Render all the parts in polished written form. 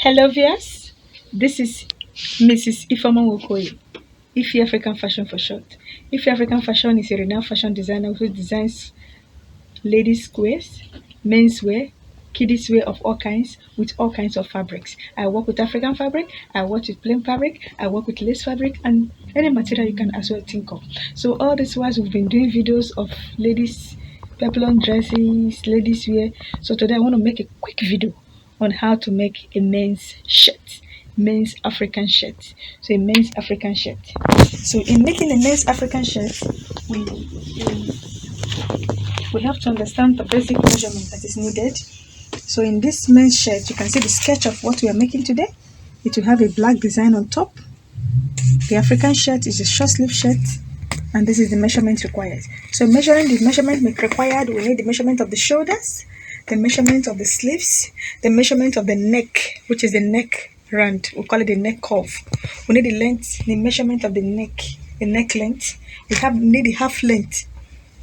Hello, viewers. This is Mrs. Ifama Wokoye, Ifi African Fashion for short. Ifi African Fashion is a renowned fashion designer who designs ladies' wears, menswear, kiddies wear of all kinds with all kinds of fabrics. I work with African fabric, I work with plain fabric, I work with lace fabric, and any material you can as well think of. So all this while we've been doing videos of ladies' peplum dresses, ladies' wear. So today I want to make a quick video on how to make a men's shirt, men's African shirt. So a men's African shirt. So in making a men's African shirt, we we have to understand the basic measurement that is needed. So in this men's shirt, you can see the sketch of what we are making today. It will have a black design on top. The African shirt is a short sleeve shirt, and this is the measurement required. So measuring the measurement required, we need the measurement of the shoulders, the measurement of the sleeves, the measurement of the neck, which is the neck round. We call it the neck curve. We need the length, the measurement of the neck length. Need the half length.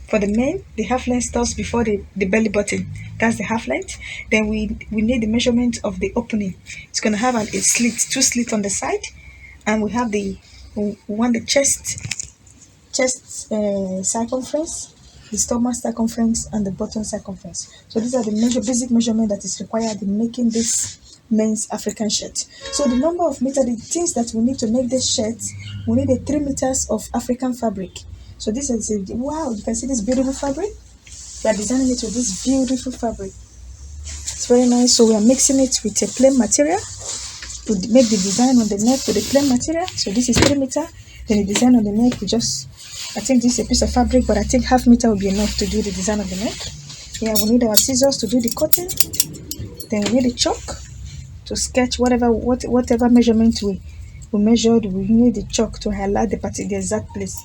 For the men, the half length starts before the belly button. That's the half length. Then we need the measurement of the opening. It's going to have a slit, two slits on the side. And we want the chest circumference, the stomach circumference, and the bottom circumference. So these are the basic measurement that is required in making this men's African shirt. So the number of meters, the things that we need to make this shirt, we need a 3 meters of African fabric. So this is wow, you can see this beautiful fabric. We are designing it with this beautiful fabric. It's very nice. So we are mixing it with a plain material to make the design on the neck with the plain material. So this is 3 meters. Then the design on the neck, I think this is a piece of fabric, but I think half meter will be enough to do the design of the neck. Yeah, we need our scissors to do the cutting. Then we need the chalk to sketch whatever measurement we measured. We need the chalk to highlight the exact place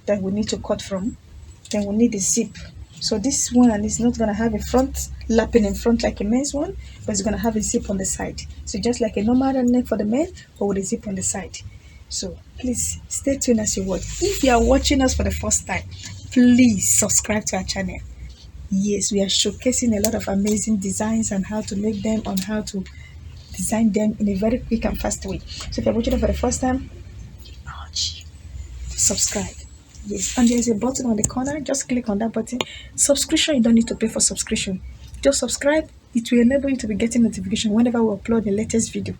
that we need to cut from. Then we need the zip. So this one is not going to have a front lapping in front like a men's one, but it's going to have a zip on the side. So just like a normal neck for the men, but with a zip on the side. So please stay tuned as you watch. If you are watching us for the first time, please subscribe to our channel. Yes, we are showcasing a lot of amazing designs and how to make them, on how to design them in a very quick and fast way. So if you're watching it for the first time, subscribe. Yes, and there's a button on the corner. Just click on that button. Subscription, you don't need to pay for subscription. Just subscribe. It will enable you to be getting notification whenever we upload the latest video.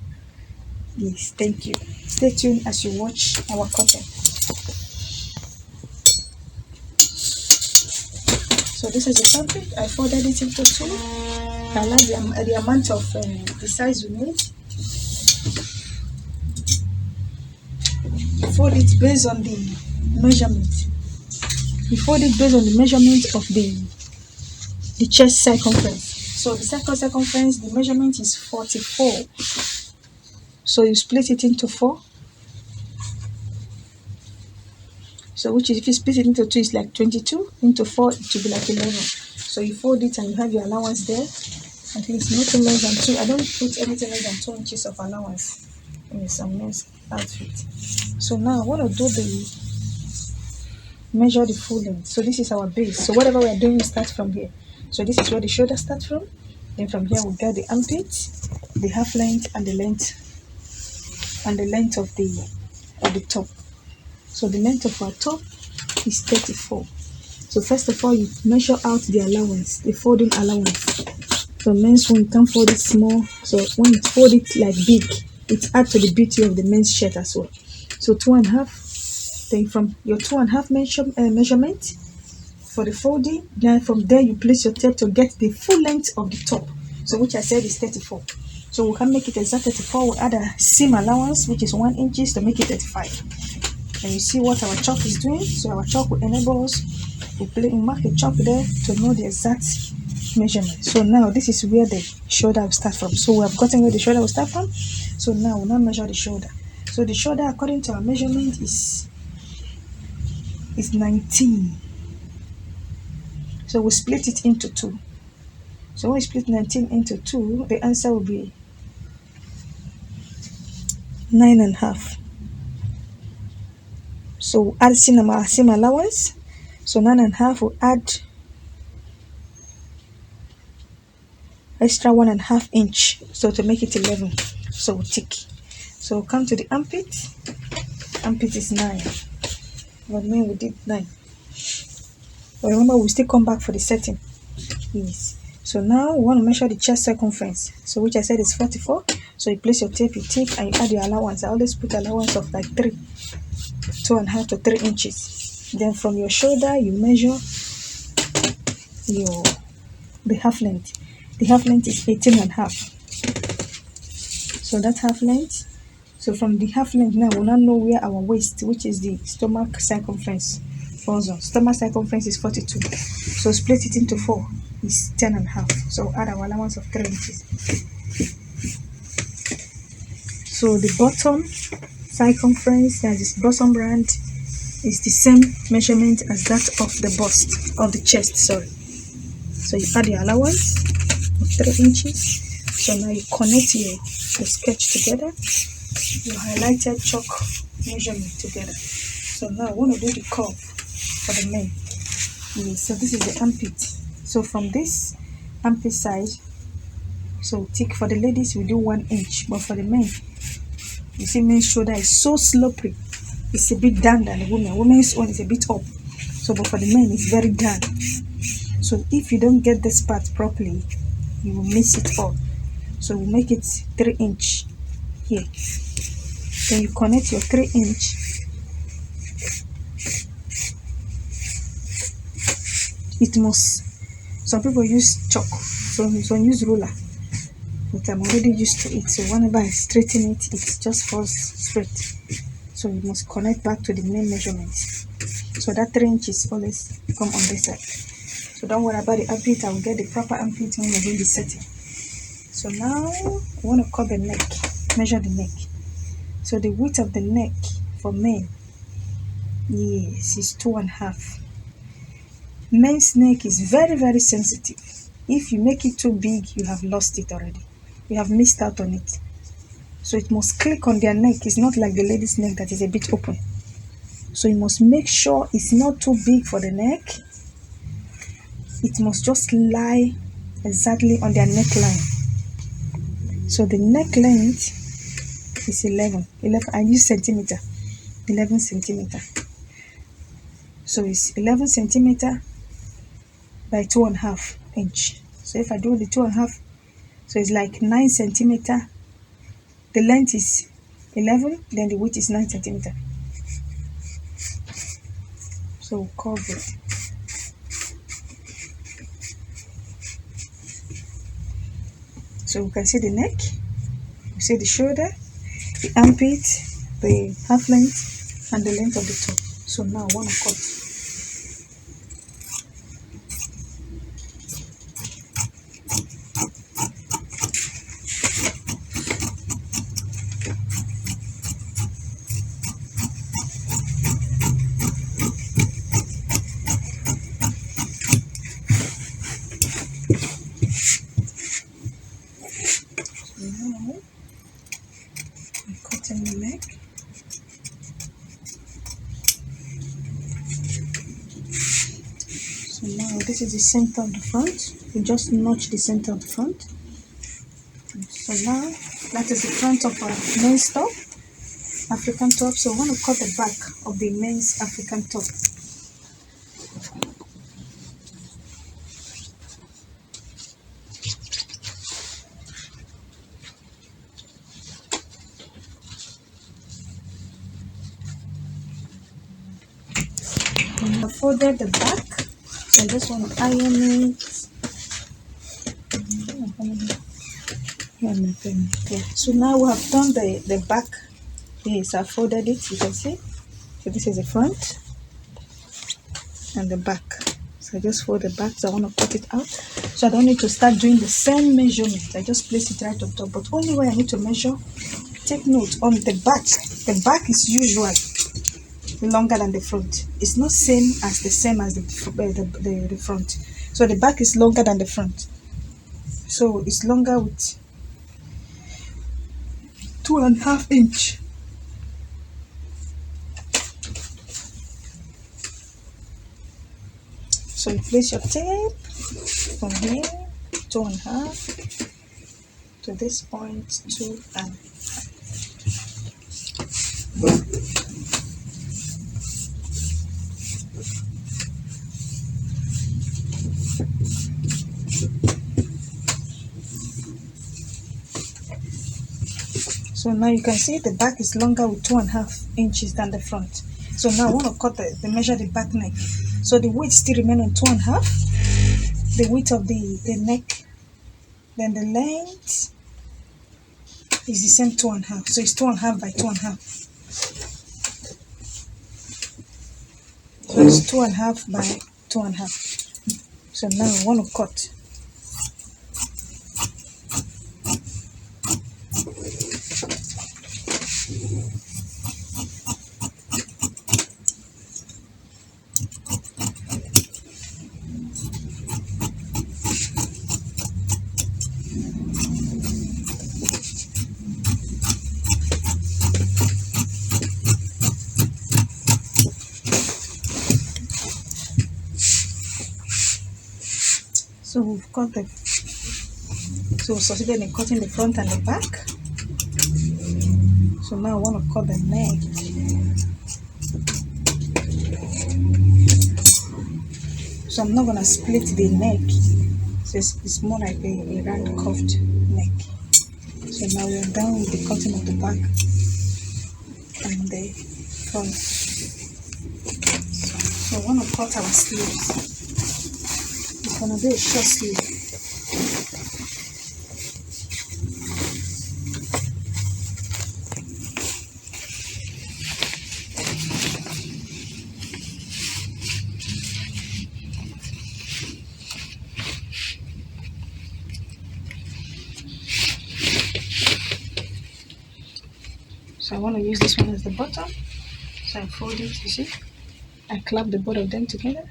Yes, thank you. Stay tuned as you watch our content. So this is the fabric. I folded it into two. I like the amount of the size we need. Fold it based on the measurement. We fold it based on the measurement of the chest circumference. So the circumference, the measurement is 44. So you split it into 4. So which is, if you split it into 2, it's like 22. Into 4, it will be like 11. So you fold it and you have your allowance there. At least nothing less than 2. I don't put anything less than 2 inches of allowance in some men's outfit. So now I want to do measure the full length. So this is our base. So whatever we are doing, we start from here. So this is where the shoulder starts from. Then from here we get the armpit, the half length, and the length of the top. So the length of our top is 34. So first of all, you measure out the allowance, the folding allowance. So men's one, you can't fold it small. So when you fold it like big, it adds to the beauty of the men's shirt as well. So 2.5. Then from your 2.5 measurement for the folding, then from there you place your tape to get the full length of the top. So which I said is 34. So we can make it exact 34. We'll add a seam allowance, which is 1 inch, to make it 35. And you see what our chalk is doing. So our chalk will enable us to mark the chalk there to know the exact measurement. So now this is where the shoulder will start from. So we have gotten where the shoulder will start from. So now we'll now measure the shoulder. So the shoulder, according to our measurement, is 19. So we split it into 2. So when we split 19 into 2, the answer will be 9.5. So add seam allowance. So 9.5 will add extra 1.5 inch, so to make it 11. So we'll tick. So come to the armpit. Armpit is 9. But then we did 9. But remember, we still come back for the setting. Yes. So now we want to measure the chest circumference. So which I said is 44. So you place your tape, you tick, and you add your allowance. I always put allowance of like 2.5 to 3 inches. Then from your shoulder, you measure your the half length. The half length is 18.5. So that's half length. So from the half length now, we'll now know where our waist, which is the stomach circumference, falls on. Stomach circumference is 42. So split it into 4 is 10.5. So add our allowance of 3 inches. So the bottom circumference, that is bottom round, is the same measurement as that of the bust, of the chest, sorry. So you add your allowance of 3 inches. So now you connect the sketch together, your highlighted chalk measurement together. So now I want to do the curve for the men. Yes, so this is the armpit. So from this armpit side, so tick. For the ladies we do 1 inch, but for the men, you see men's shoulder is so sloppery. It's a bit down than the women. Women's one is a bit up. So but for the men it's very down. So if you don't get this part properly, you will miss it all. So we make it 3 inch here. Then you connect your 3 inch. It must, some people use chalk, some use ruler, but I'm already used to it. So whenever I straighten it, it just falls straight. So you must connect back to the main measurement. So that 3 inches always come on this side. So don't worry about the armpit. I will get the proper armpit when we're doing the setting. So now I want to cut the neck, measure the neck. So the width of the neck for men, yes, is 2.5. Men's neck is very, very sensitive. If you make it too big, you have lost it already. You have missed out on it. So it must click on their neck. It's not like the lady's neck that is a bit open. So you must make sure it's not too big for the neck. It must just lie exactly on their neckline. So the neck length is 11. I use centimeter. 11 centimeter. So it's 11 centimeter by 2.5 inch. So if I do the 2.5, so it's like 9 centimeter. The length is 11, then the width is 9 centimeter. So we'll curve it. So we can see the neck, we see the shoulder, the armpit, the half length, and the length of the top. So now I want to cut. In the neck. So now this is the center of the front. You just notch the center of the front. So now that is the front of our men's top, African top. So I want to cut the back of the men's African top. I folded the back, so I just want to iron it. Yeah. So now we have done the back. Yes, I folded it, you can see. So this is the front and the back. So I just fold the back, so I want to cut it out. So I don't need to start doing the same measurement. I just place it right on top. But only way I need to measure, take note on the back. The back is usually longer than the front. It's not same as the front. So the back is longer than the front. So it's longer with 2.5 inch. So you place your tape from here. 2.5 to this point 2 and so now you can see the back is longer with 2.5 inches than the front. So now I want to cut the measure the back neck. So the width still remain on 2.5, the width of the neck, then the length is the same 2.5. So it's 2.5 by 2.5. So it's 2.5 by 2.5. So now I want to cut. So we've cut so we succeeded in cutting the front and the back. So now I want to cut the neck. So I'm not going to split the neck. So it's more like a round curved neck. So now we're done with the cutting of the back and the front. So I want to cut our sleeves. It's going to be a short sleeve. So I want to use this one as the bottom. So I fold it, you see? I clap the both of them together.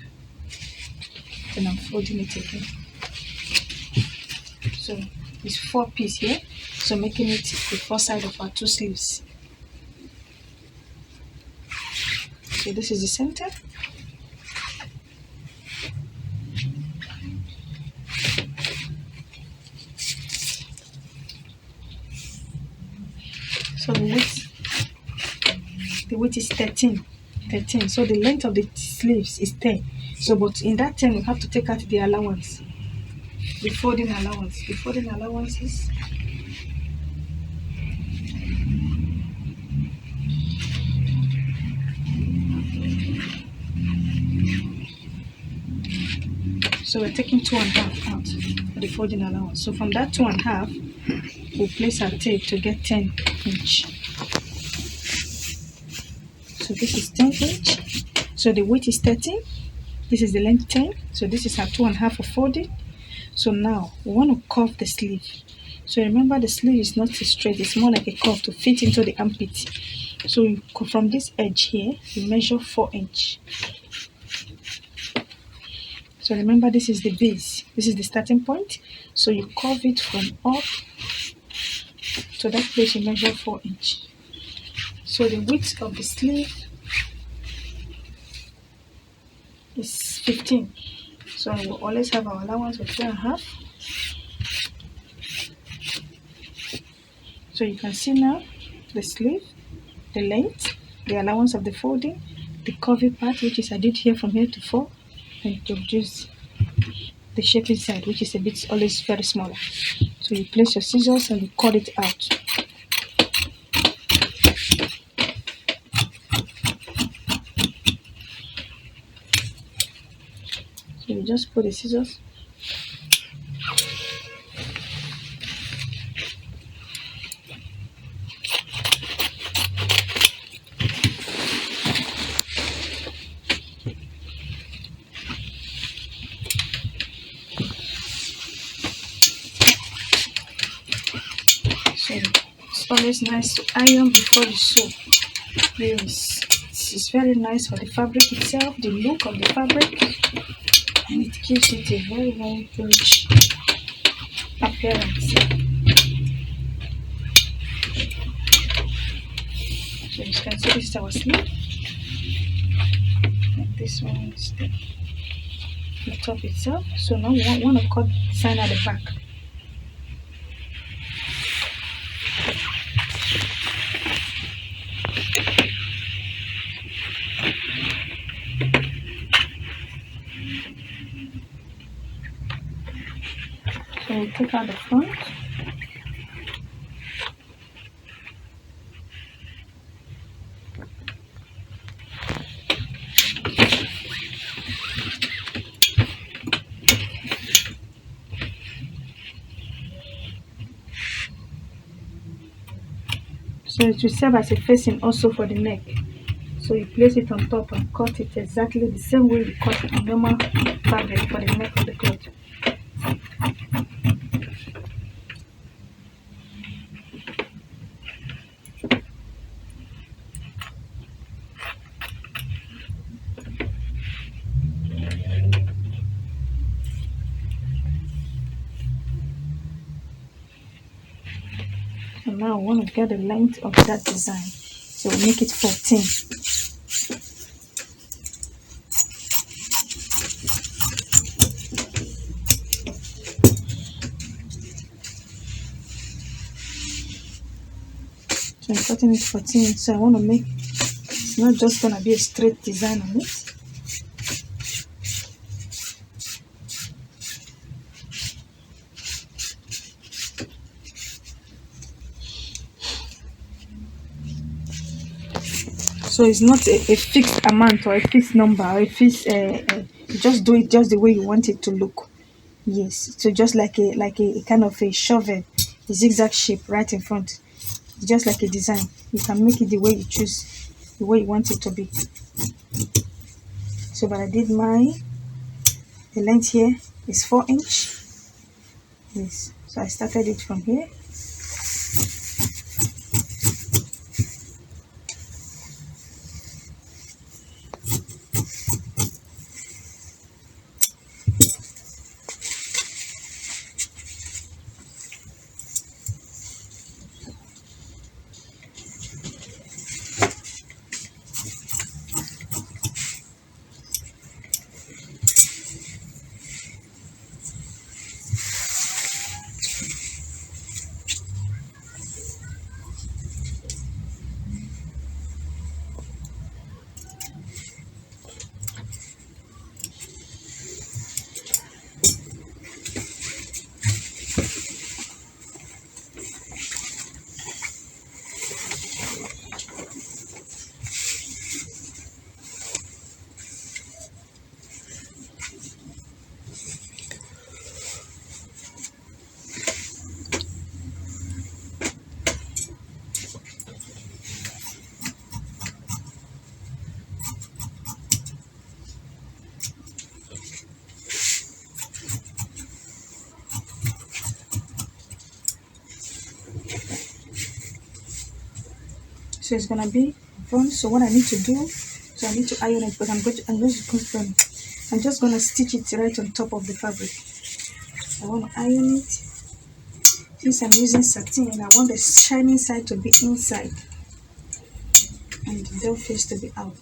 Then I'm folding it again. So it's 4 pieces here. So making it the first side of our 2 sleeves. So this is the center. So the width is 13. So the length of the sleeves is 10. So but in that 10 we have to take out the allowance, the folding allowance. The folding allowance is so we're taking 2.5 out for the folding allowance. So from that 2.5 we'll place our tape to get 10 inch. So this is 10 inch. So the width is 13. This is the length 10. So this is our 2.5 of folding. So now we want to curve the sleeve. So remember the sleeve is not straight, it's more like a curve to fit into the armpit. So you from this edge here, you measure 4 inch. So remember this is the base, this is the starting point. So you curve it from up to that place, you measure 4 inch. So the width of the sleeve is 15. So I will always have our allowance of 2.5. So you can see now the sleeve, the length, the allowance of the folding, the curvy part, which is I did here from here to 4, and to reduce the shape inside, which is a bit always very smaller. So you place your scissors and you cut it out. So you just put the scissors. So it's always nice to iron before you sew. It's very nice for the fabric itself, the look of the fabric, and it gives it a very, very rich appearance. So you can see this is our sleeve, and this one is the the top itself. So now we want to cut design at the back. So we take out the front. So it will serve as a facing also for the neck. So you place it on top and cut it exactly the same way you cut it on normal fabric for the neck of the cloth. And now I want to get the length of that design. So we make it 14. So I'm cutting it 14. So I want to make, it's not just going to be a straight design on it. So it's not a fixed amount or a fixed number or a fixed, you just do it just the way you want it to look. Yes, so just like a kind of a shovel, a zigzag shape right in front. It's just like a design. You can make it the way you choose, the way you want it to be. So but I did the length here is 4 inch. Yes, so I started it from here. So it's gonna be front. So what I need to do, so I need to iron it, but I'm just gonna stitch it right on top of the fabric. I want to iron it. Since I'm using satin, I want the shining side to be inside and the dull face to be out.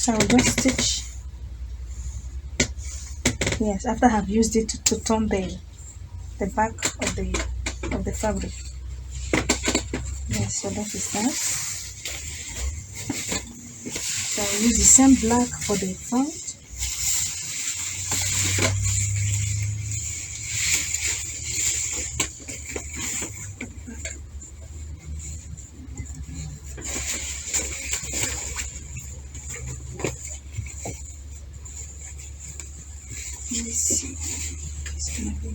So I will just stitch. Yes, after I have used it to turn the back of the fabric. Yes, so that is that. So I will use the same black for the front. Let's see. It's gonna be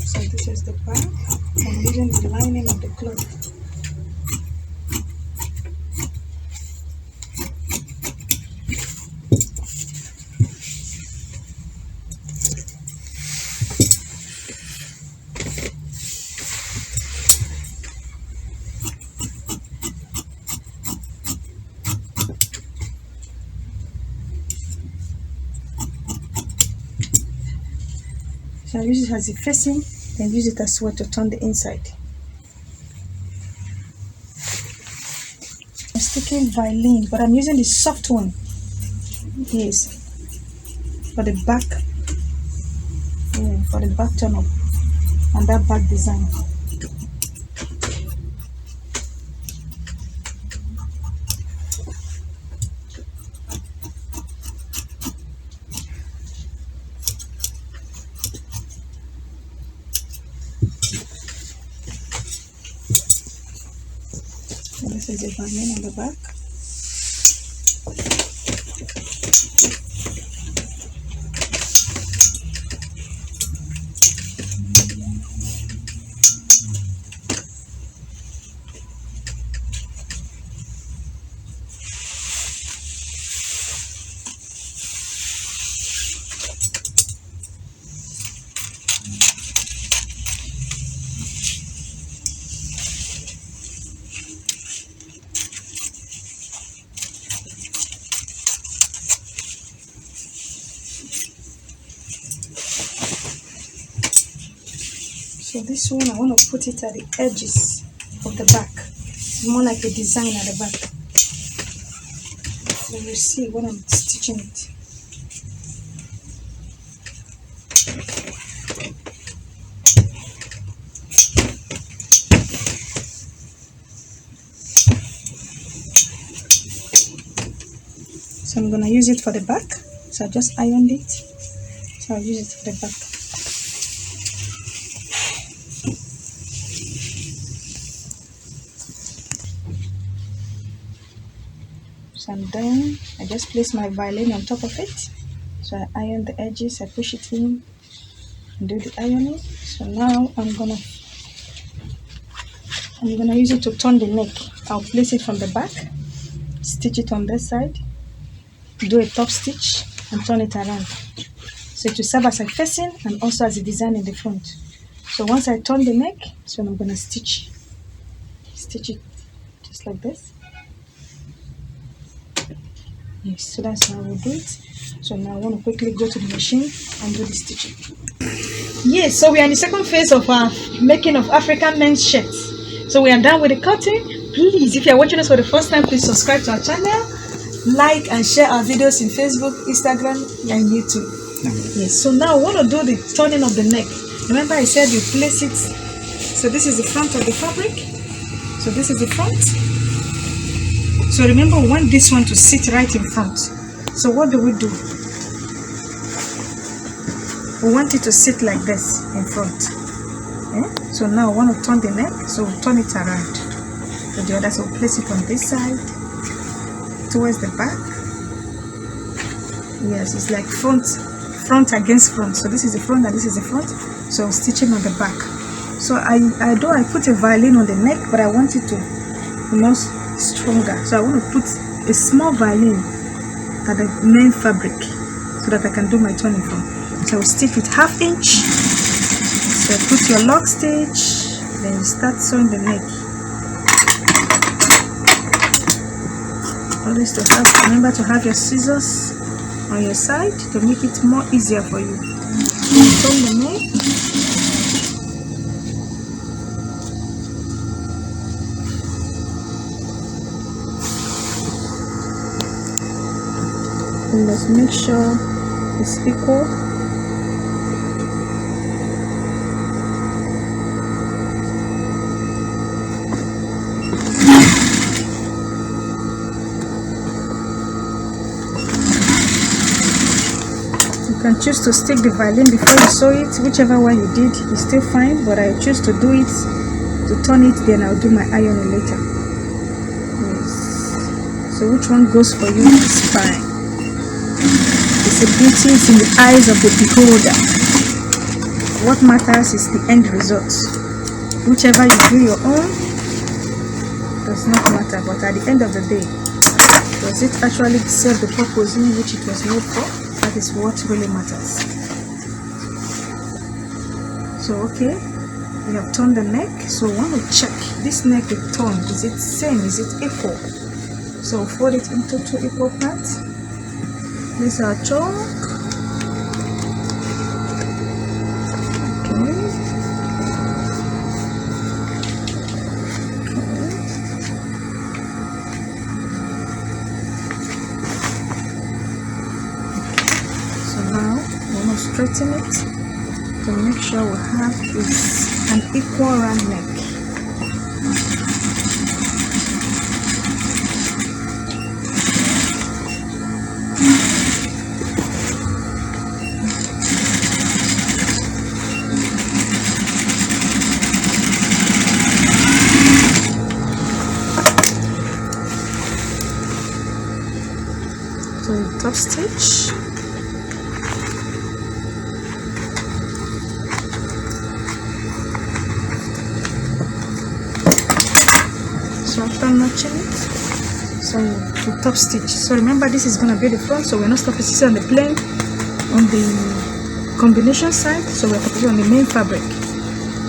so this is the back. I'm using the lining of the cloth. So I use it as a facing, and use it as well to turn the inside. I'm sticking violin, but I'm using the soft one. Yes, for the back. Yeah, for the back turn up and that back design. So this is the violin on the back. So this one I want to put it at the edges of the back. It's more like a design at the back. So you see when I'm stitching it. So I'm gonna use it for the back. So I just ironed it. So I'll use it for the back. So I'm done. I just place my violin on top of it. So I iron the edges, I push it in and do the ironing. So now I'm gonna use it to turn the neck. I'll place it from the back, stitch it on this side, do a top stitch and turn it around. So it will serve as a facing and also as a design in the front. So once I turn the neck, so I'm gonna stitch it just like this. Yes, so that's how we'll do it. So now I want to quickly go to the machine and do the stitching. Yes, so we are in the second phase of our making of African men's shirts. So we are done with the cutting. Please, if you are watching us for the first time, please subscribe to our channel, like and share our videos in Facebook, Instagram, and YouTube. Yes, so now I want to do the turning of the neck. Remember I said you place it. So this is the front of the fabric. So this is the front. So remember, we want this one to sit right in front. So what do? We want it to sit like this in front. Okay? So now I want to turn the neck, so we'll turn it around to the other. So we'll place it on this side towards the back. Yes, it's like front against front. So this is the front and this is the front. So I'm stitching on the back. So I put a violin on the neck, but I want it to stronger. So I want to put a small violin at the main fabric so that I can do my turning from. So I will stitch with 1/2 inch. So put your lock stitch, then you start sewing the neck. Always remember to have your scissors on your side to make it more easier for you. Turn the neck. And let's make sure it's equal. You can choose to stick the violin before you sew it. Whichever one you did is still fine, but I choose to do it, to turn it, then I'll do my ironing later. Yes. So which one goes for you is fine. It's a beauty, it's in the eyes of the beholder. What matters is the end result. Whichever you do your own does not matter, but at the end of the day, does it actually serve the purpose in which it was made for? That is what really matters. So okay, we have turned the neck. So we want to check this neck we turned. Is it same? Is it equal? So fold it into 2 equal parts. This is our chalk. Okay. So now we want to straighten it to make sure we have an equal round neck. So top stitch. So after notching it, so to top stitch. So remember, this is going to be the front, so we're not stopping stitching on the plain, on the combination side, so we're putting on the main fabric.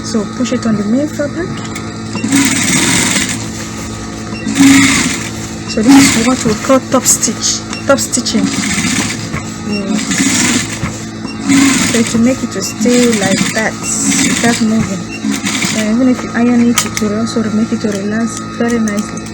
So push it on the main fabric. So this is what we call top stitch, top stitching. Yes. So to make it to stay like that, without moving. So even if you iron it, it will also make it to relax very nicely.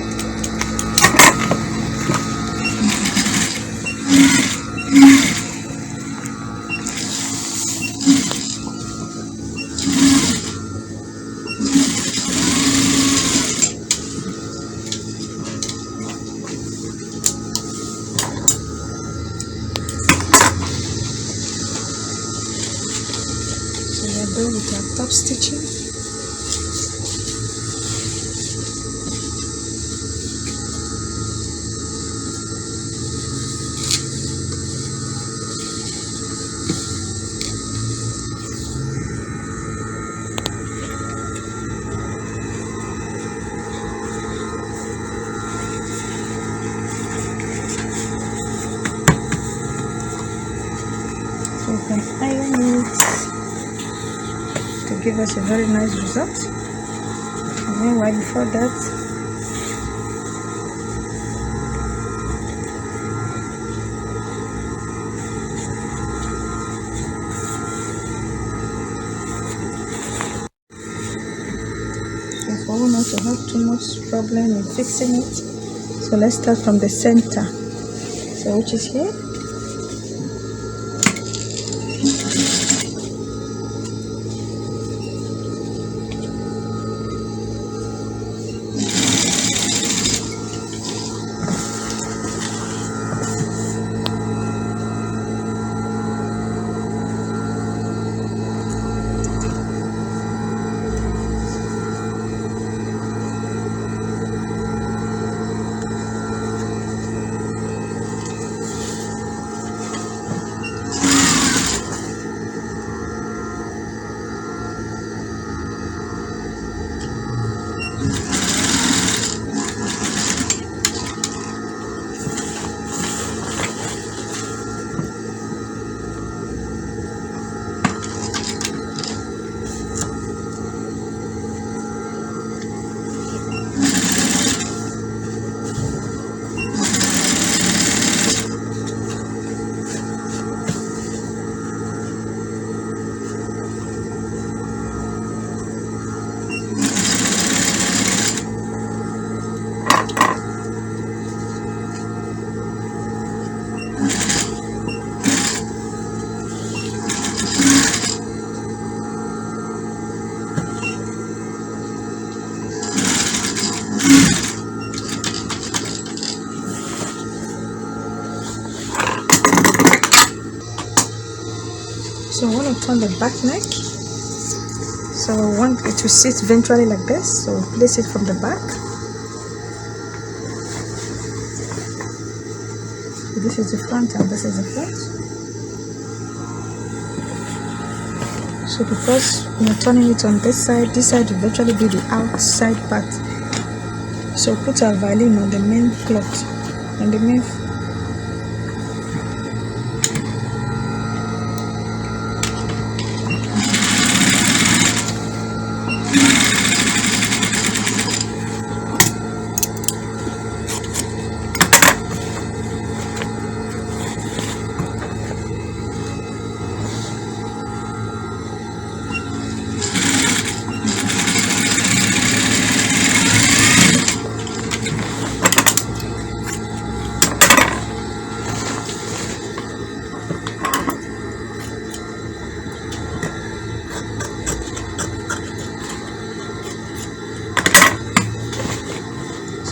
With our top stitching. So we can iron it to give us a very nice result. And meanwhile, before that, if we want not to have too much problem in fixing it, so let's start from the center, so which is here. So I want to turn the back neck. So I want it to sit ventrally like this. So place it from the back. So this is the front and this is the front. So because you're turning it on this side will virtually be the outside part. So put a violin on the main cloth, on the main.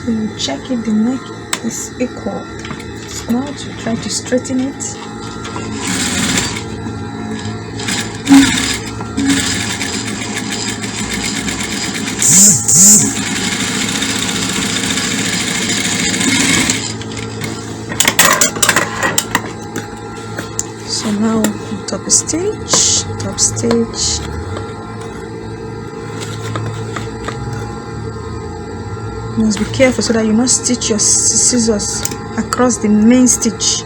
So you check if the neck is equal. If not, you try to straighten it. So now top stitch. You must be careful so that you not stitch your scissors across the main stitch.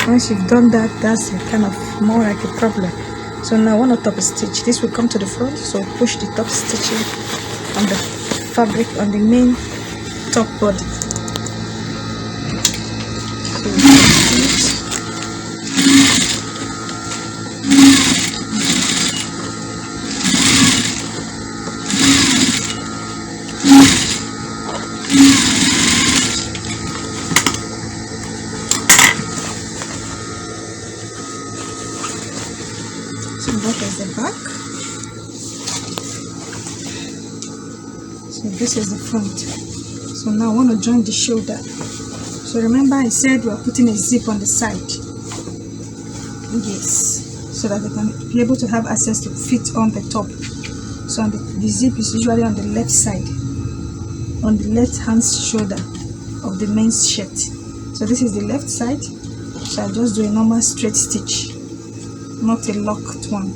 Once you've done that, that's kind of more like a problem. So now I want to top stitch. This will come to the front, so push the top stitching on the fabric on the main top body. So that is the back. So this is the front. So now I want to join the shoulder. So remember I said we are putting a zip on the side. Yes. So that they can be able to have access to fit on the top. So on the zip is usually on the left side, on the left hand shoulder of the main shirt. So this is the left side. So I'll just do a normal straight stitch, not a locked one.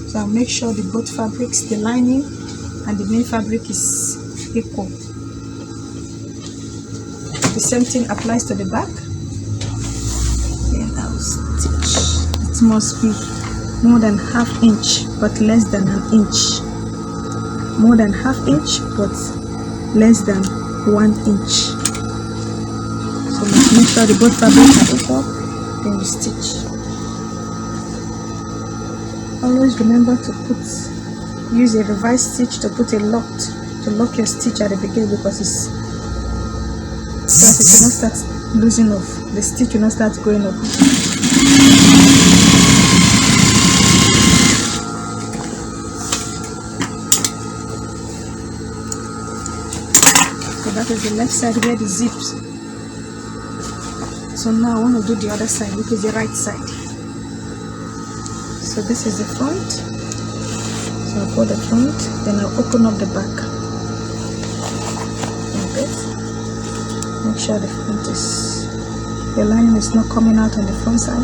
So I'll make sure the both fabrics, the lining and the main fabric is equal. The same thing applies to the back. Then I'll stitch. It must be more than ½ inch but less than an inch. More than ½ inch but less than 1 inch. So make sure the both fabrics are equal. Then you stitch. Always remember to use a reverse stitch to put to lock your stitch at the beginning, because it will not start losing off. The stitch will not start going up. So that is the left side where the zips. So now I want to do the other side, which is the right side. So this is the front. So I'll put the front, then I'll open up the back like this. Make sure the front the lining is not coming out on the front side.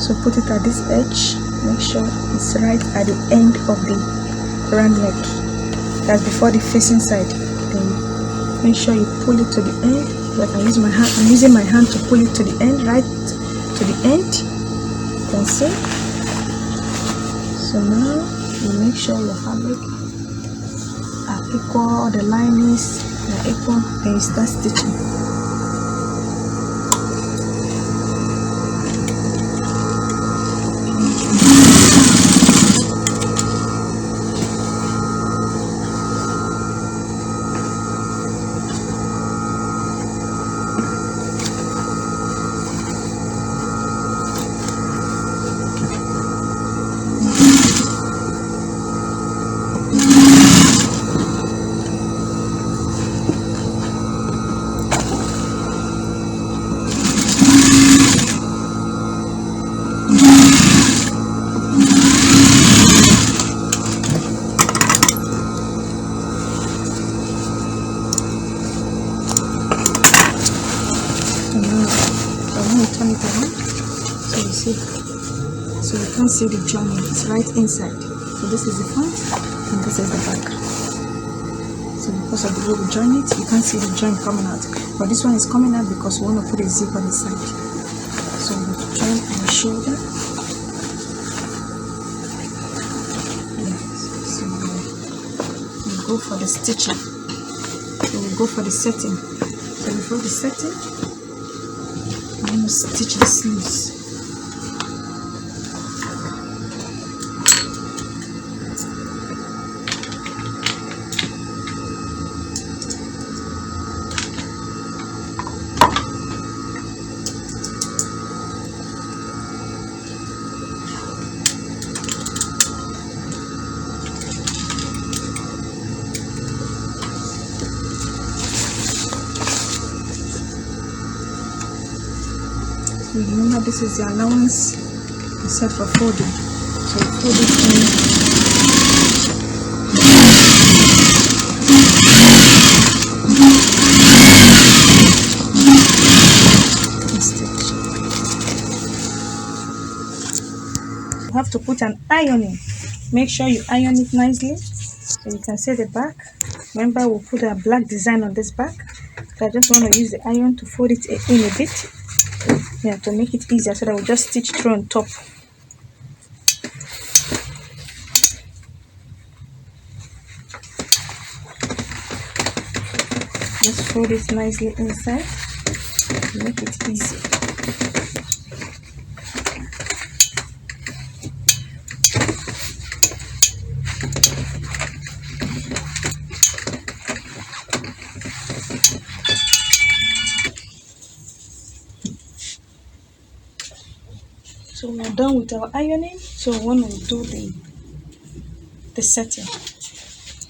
So put it at this edge. Make sure it's right at the end of the round neck. That's before the facing side. Then make sure you pull it to the end. So I can use my hand. I'm using my hand to pull it to the end, right to the end. You can see. So now you make sure your fabric are equal, the linings are equal, then you start stitching. And now when we turn it around, so you see, so you can't see the joining, it's right inside. So this is the front and this is the back. So because of the way we join it, you can't see the joint coming out. But this one is coming out because we want to put a zip on the side. So we join our shoulder. Yes. So we go for the stitching. So we go for the setting. So before the setting, I'm going to stitch the sleeves. Remember, this is the allowance except for folding. So fold it in. Stitch. You have to put an ironing. Make sure you iron it nicely so you can see the back. Remember, we'll put a black design on this back. So I just want to use the iron to fold it in a bit. Yeah, to make it easier, so that we'll just stitch through on top. Just fold it nicely inside to make it easy. So we're done with our ironing. So we want to do the setting.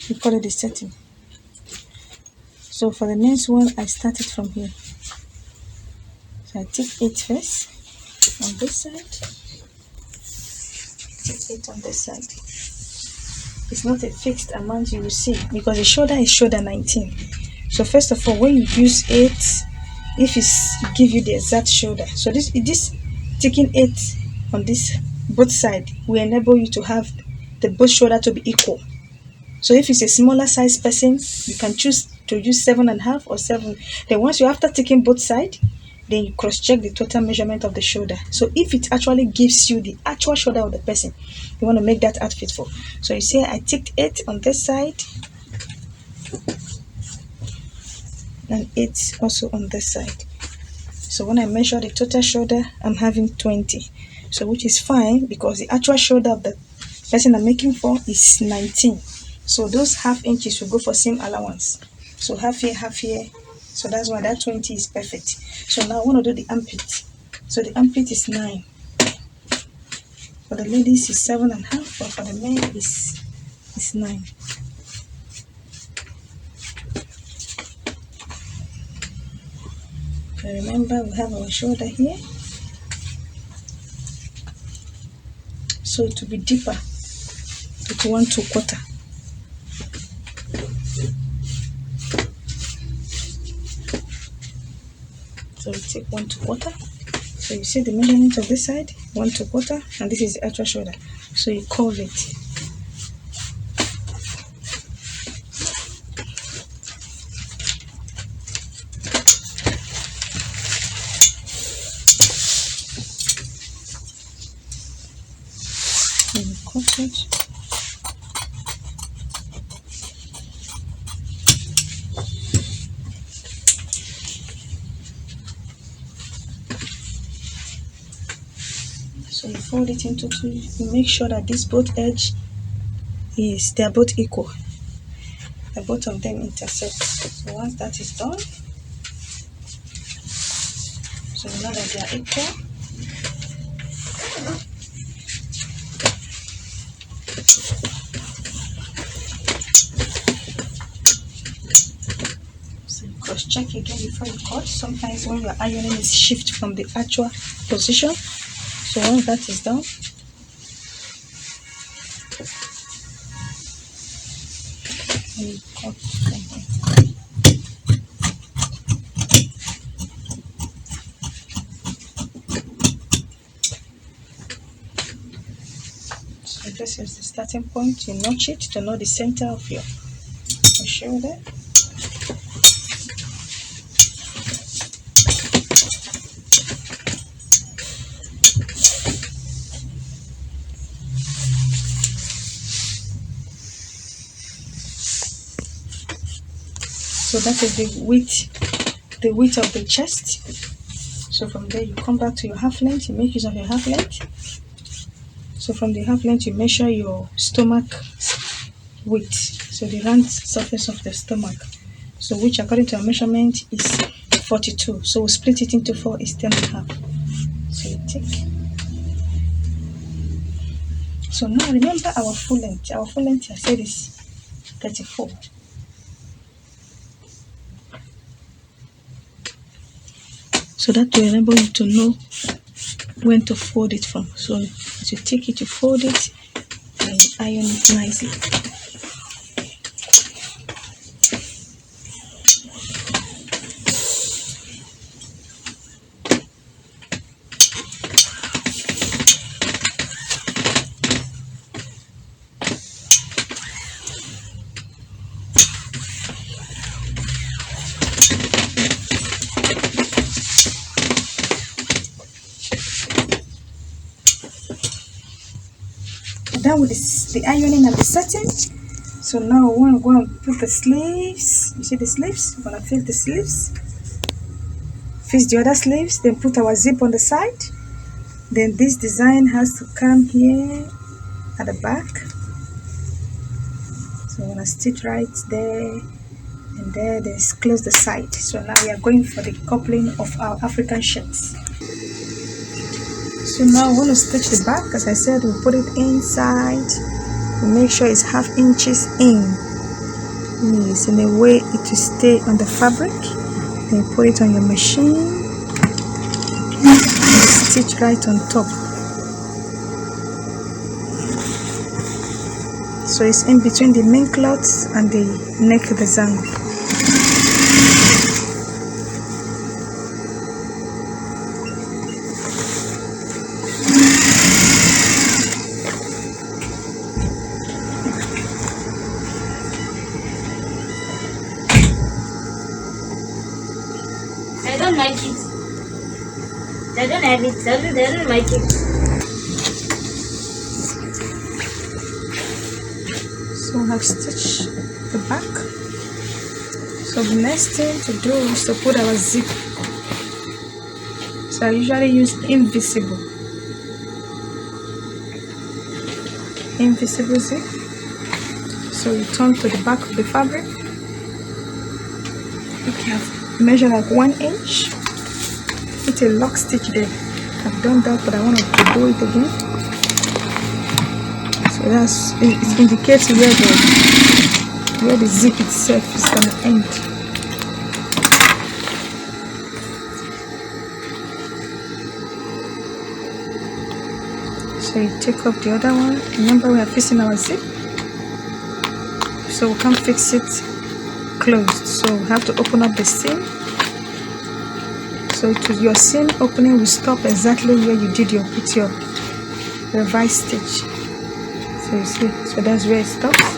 We call it the setting. So for the next one, I started from here. So I take 8 first on this side. Take 8 on this side. It's not a fixed amount you will see because the shoulder is shoulder 19. So first of all, when you use 8, if it's give you the exact shoulder, so this taking 8 on this both side will enable you to have the both shoulder to be equal. So if it's a smaller size person, you can choose to use 7.5 or 7. Then once you after taking both sides, then you cross check the total measurement of the shoulder. So if it actually gives you the actual shoulder of the person, you want to make that outfit for. So you say I take 8 on this side and 8 also on this side. So when I measure the total shoulder, I'm having 20. So which is fine because the actual shoulder of the person I'm making for is 19. So those half inches will go for same allowance. So half here, half here. So that's why that 20 is perfect. So now I want to do the armpit. So the armpit is 9. For the ladies is 7.5, but for the men is 9. So remember, we have our shoulder here. So it will be deeper. It will 1 2/4. So we take 1 2/4. So you see the measurement of this side, 1 2/4, and this is the actual shoulder. So you curve it. And you cut it. So you fold it into 2. You make sure that this both edge they are both equal. The both of them intersect. So once that is done, so you know that they are equal. So you cross check again before you cut. Sometimes when your ironing is shift from the actual position. So once that is done, you cut. this is the starting point. You notch it to know the center of your shoulder. So that is the width of the chest. So from there you come back to your half length, you make use of your half length. So from the half length you measure your stomach width, so the round surface of the stomach, so which according to our measurement is 42. So we'll split it into 4, is 10.5. So you take. So now remember our full length. Our full length I said is 34. So that will enable you to know when to fold it from. So as you take it, you fold it and iron it nicely. Done with the ironing and the setting. So now we're going to put the sleeves. You see the sleeves? We're going to fix the sleeves. Fix the other sleeves. Then put our zip on the side. Then this design has to come here at the back. So we're going to stitch right there. And there, then close the side. So now we are going for the coupling of our African shirts. So now we want to stitch the back. As I said, we'll put it inside. We'll make sure it's 1/2 inches in. Yes, in a way it will stay on the fabric. Then put it on your machine. And stitch right on top. So it's in between the main cloth and the neck design. I don't like it. I don't have it. I don't like it. So I have stitched the back. So the next thing to do is to put our zip. So I usually use invisible zip. So you turn to the back of the fabric. You can measure like 1 inch. Put a lock stitch there. I've done that, but I want to do it again. So it indicates where the zip itself is gonna end. So you take off the other one. Remember, we are fixing our zip, so we can't fix it closed. So we have to open up the seam. So your seam opening will stop exactly where you did put your reverse stitch. So you see, so that's where it stops.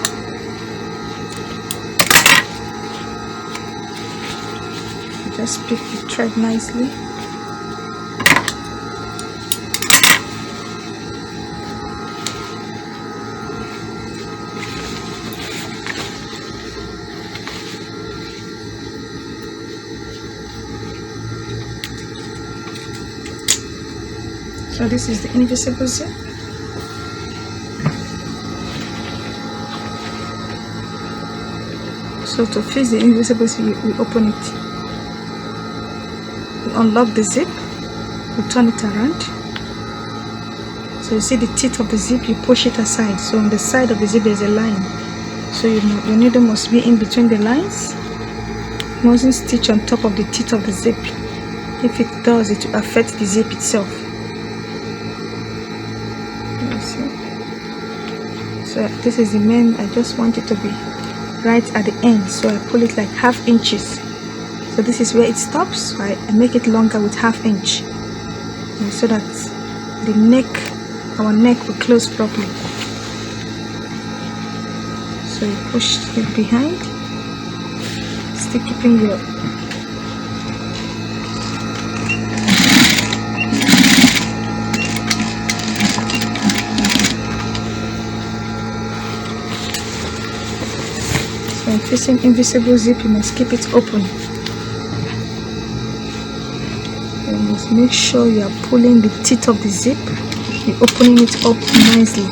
Just pick the thread nicely. So this is the invisible zip. So to fix the invisible zip, we open it. We unlock the zip. We turn it around. So you see the teeth of the zip, you push it aside. So on the side of the zip there's a line. So your needle must be in between the lines. You mustn't stitch on top of the teeth of the zip. If it does, it will affect the zip itself. So this is the main. I just want it to be right at the end, so I pull it like 1/2 inches. So this is where it stops. So I make it longer with 1/2 inch, and so that our neck will close properly. So you push it behind, still keeping your when facing invisible zip, you must keep it open. You must make sure you are pulling the teeth of the zip, you're opening it up nicely.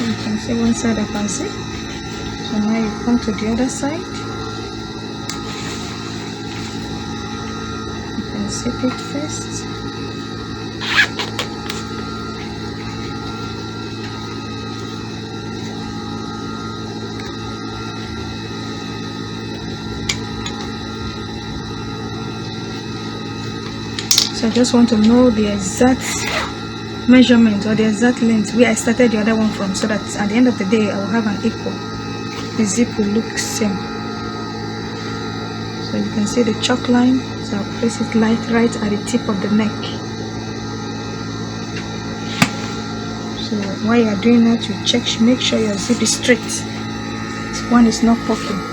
You can see one side of our zip. So now you come to the other side. You can zip it first. So I just want to know the exact measurement or the exact length where I started the other one from, so that at the end of the day I will have an equal. The zip will look same. So you can see the chalk line, so I'll place it right at the tip of the neck. So while you are doing that, you check, make sure your zip is straight. This one is not popping.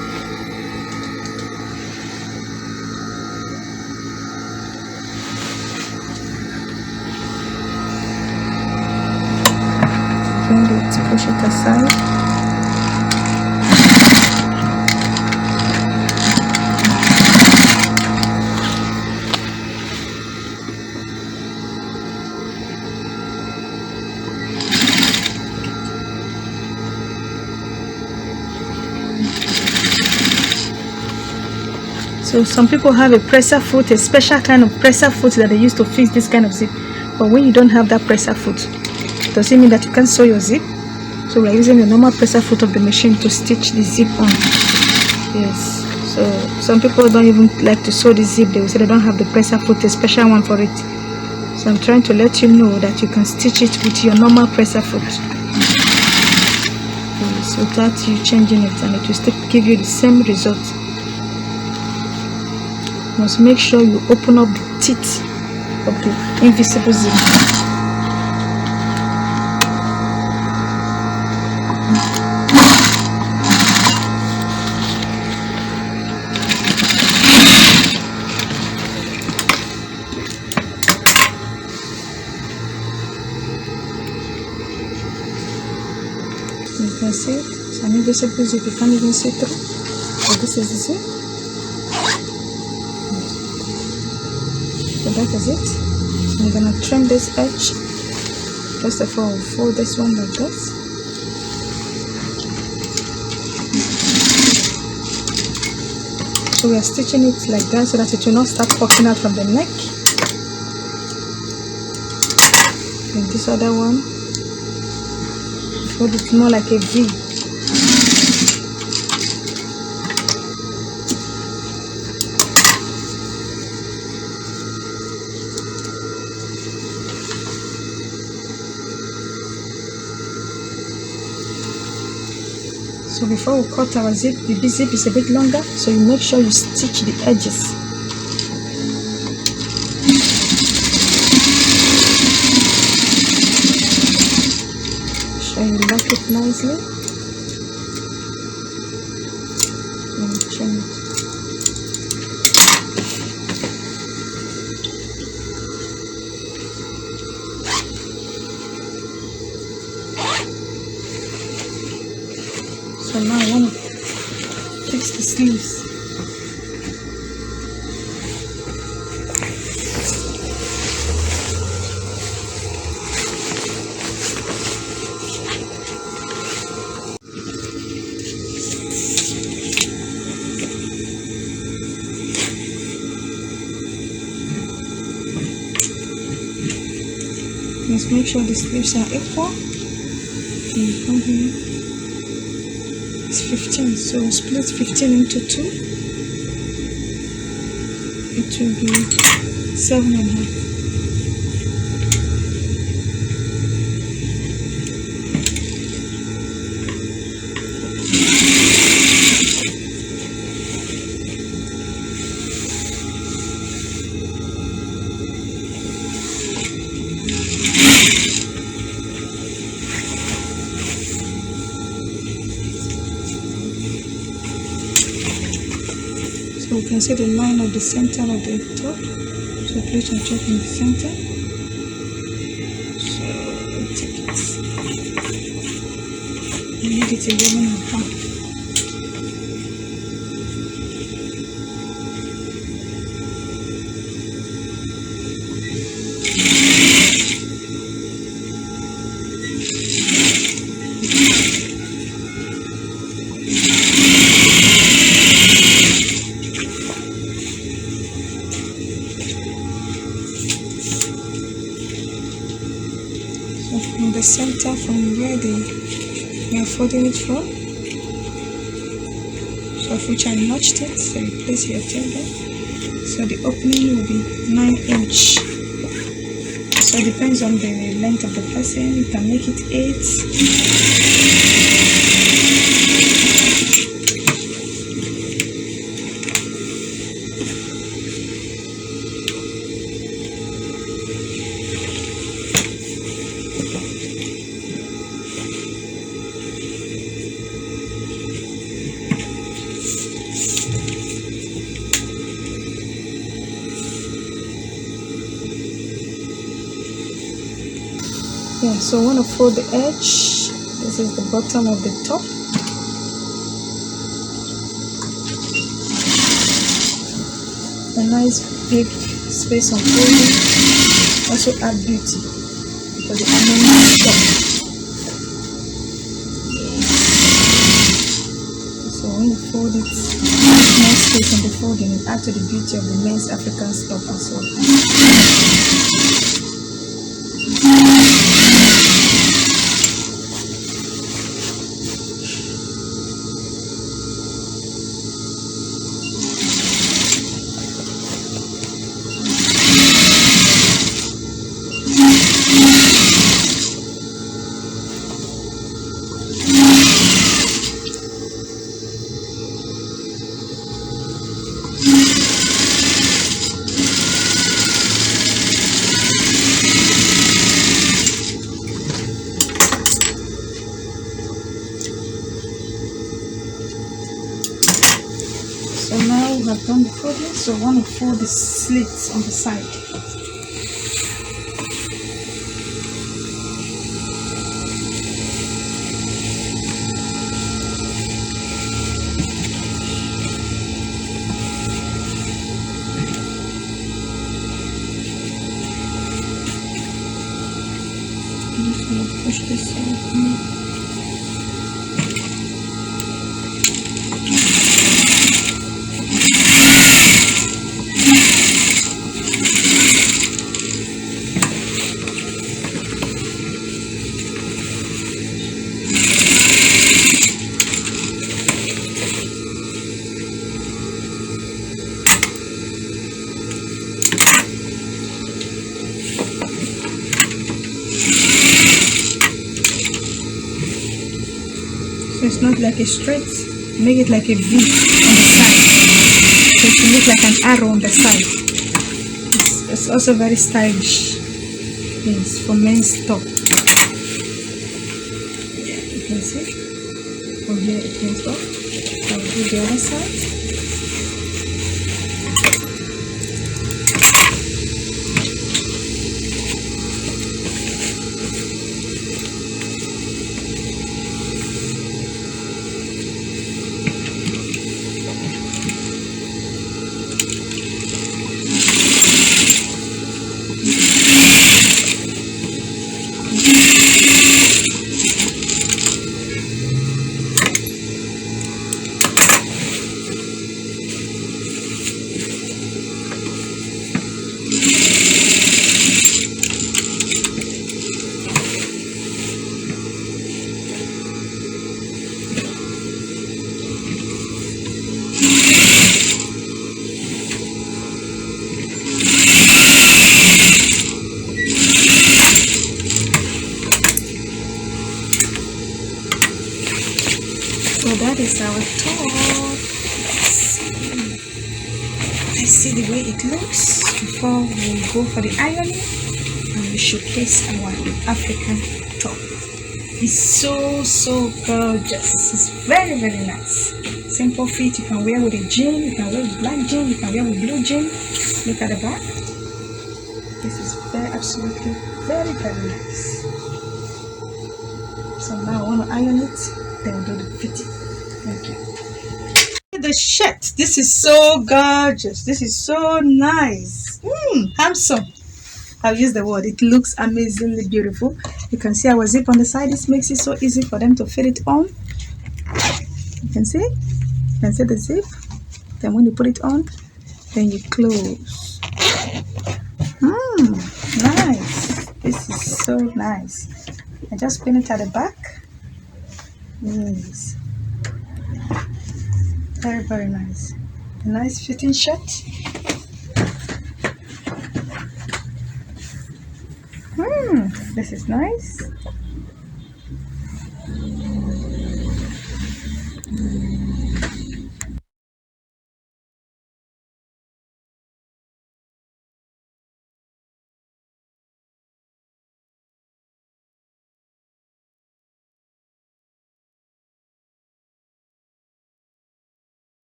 Push it aside. So some people have a presser foot, a special kind of presser foot that they use to fix this kind of zip. But when you don't have that presser foot, does it mean that you can't sew your zip? So we are using the normal presser foot of the machine to stitch the zip on. Yes. So some people don't even like to sew the zip. They will say they don't have the presser foot, a special one for it. So I'm trying to let you know that you can stitch it with your normal presser foot. Yes, without you changing it, and it will still give you the same result. You must make sure you open up the teeth of the invisible zip. You can see it. It's an invisible zip. You can't even see through. So this is the zip. So that is it. So I'm gonna trim this edge. First of all, fold this one like this. So we are stitching it like that so that it will not start popping out from the neck. And this other one, fold it more like a V. So before we cut our zip, the zip is a bit longer, so you make sure you stitch the edges. So you lock it nicely. And trim it. So now I want to fix the sleeves. is make sure the sleeves are equal. And come here. It's 15, so we'll split 15 into 2. It will be 7.5. So we can see the line of the center of the top. So place our chalk in the center. So we take it. We need it 11.5. From the center, from where we are folding it from, so of which I notched it, so you place your tape there. So the opening will be 9 inch. So it depends on the length of the person. You can make it 8. Yeah, so I want to fold the edge. This is the bottom of the top. A nice big space on folding also add beauty for the ornament top. So when you fold it, nice space on the folding, it adds to the beauty of the men's African top as well. So now we have done the folding, so I want to fold the slits on the side. I'm just going to push this out. So it's not like a straight, make it like a V on the side. So it should look like an arrow on the side. It's also very stylish. Yes, for men's top. You can see. From here it comes off. I will do the other side. Let's see the way it looks before we go for the ironing and we showcase our African top. It's so gorgeous. It's very nice. Simple fit. You can wear with a jean, you can wear with black jean, you can wear with blue jean. Look at the back. This is absolutely very nice. So now I want to iron it, then we'll do the fitting. Thank you. The shirt. This is so gorgeous. This is so nice. Handsome. I'll use the word. It looks amazingly beautiful. You can see our zip on the side. This makes it so easy for them to fit it on. You can see? You can see the zip. Then when you put it on, then you close. Nice. This is so nice. I just pin it at the back. Yes. Very nice. A nice fitting shirt. This is nice.